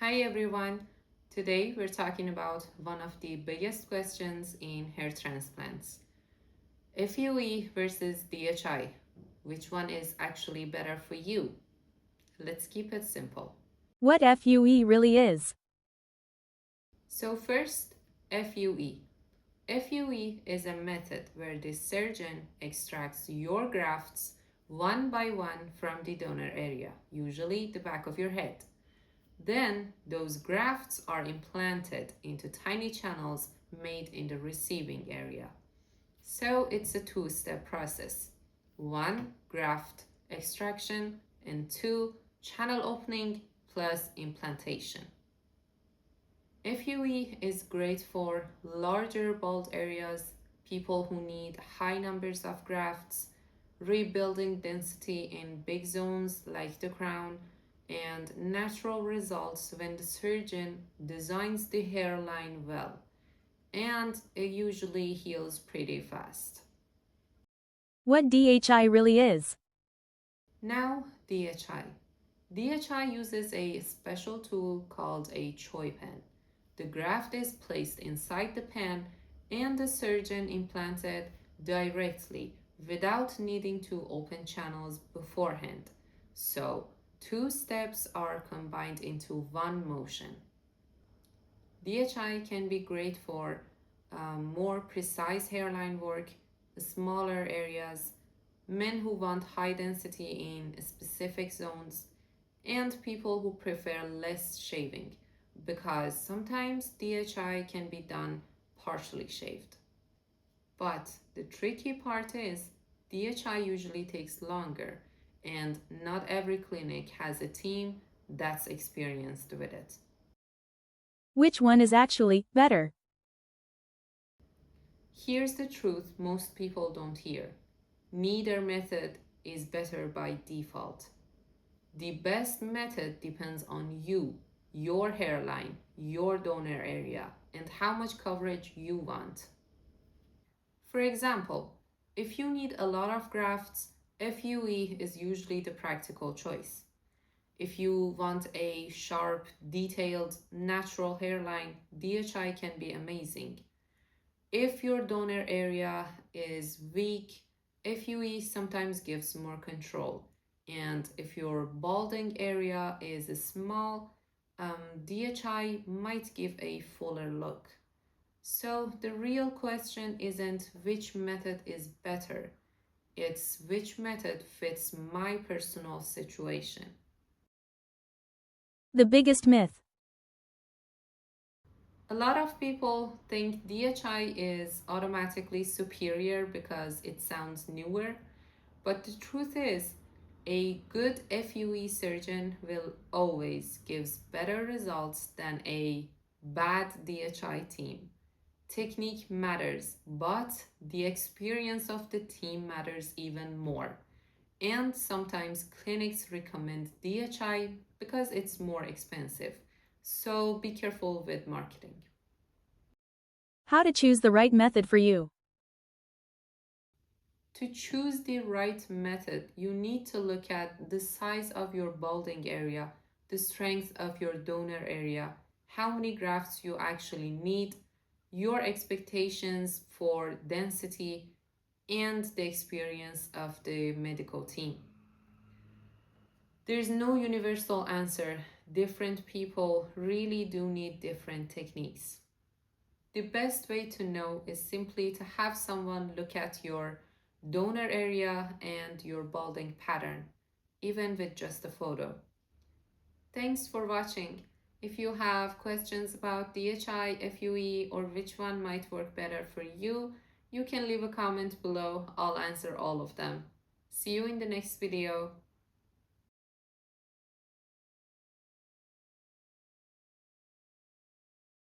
Hi everyone! Today we're talking about one of the biggest questions in hair transplants. FUE versus DHI. Which one is actually better for you? Let's keep it simple. What FUE really is. So first, FUE. FUE is a method where the surgeon extracts your grafts one by one from the donor area, usually the back of your head. Then those grafts are implanted into tiny channels made in the receiving area. So it's a two-step process. 1. Graft extraction, and 2. Channel opening plus implantation. FUE is great for larger bald areas, people who need high numbers of grafts, rebuilding density in big zones like the crown, and natural results when the surgeon designs the hairline well, and it usually heals pretty fast. What DHI really is. Now, DHI. DHI uses a special tool called a Choi pen. The graft is placed inside the pen and the surgeon implants it directly without needing to open channels beforehand. So, two steps are combined into one motion. DHI can be great for more precise hairline work, smaller areas, men who want high density in specific zones, and people who prefer less shaving because sometimes DHI can be done partially shaved. But the tricky part is DHI usually takes longer, and not every clinic has a team that's experienced with it. Which one is actually better? Here's the truth most people don't hear. Neither method is better by default. The best method depends on you, your hairline, your donor area, and how much coverage you want. For example, if you need a lot of grafts, FUE is usually the practical choice. If you want a sharp, detailed, natural hairline, DHI can be amazing. If your donor area is weak, FUE sometimes gives more control. And if your balding area is small, DHI might give a fuller look. So the real question isn't which method is better, it's which method fits my personal situation. The biggest myth. A lot of people think DHI is automatically superior because it sounds newer, but the truth is, a good FUE surgeon will always give better results than a bad DHI team. Technique matters, but the experience of the team matters even more. And sometimes clinics recommend DHI because it's more expensive. So be careful with marketing. How to choose the right method for you. To choose the right method, you need to look at the size of your balding area, the strength of your donor area, how many grafts you actually need, your expectations for density, and the experience of the medical team. There's no universal answer. Different people really do need different techniques. The best way to know is simply to have someone look at your donor area and your balding pattern, even with just a photo. Thanks for watching. If you have questions about DHI, FUE, or which one might work better for you, you can leave a comment below. I'll answer all of them. See you in the next video.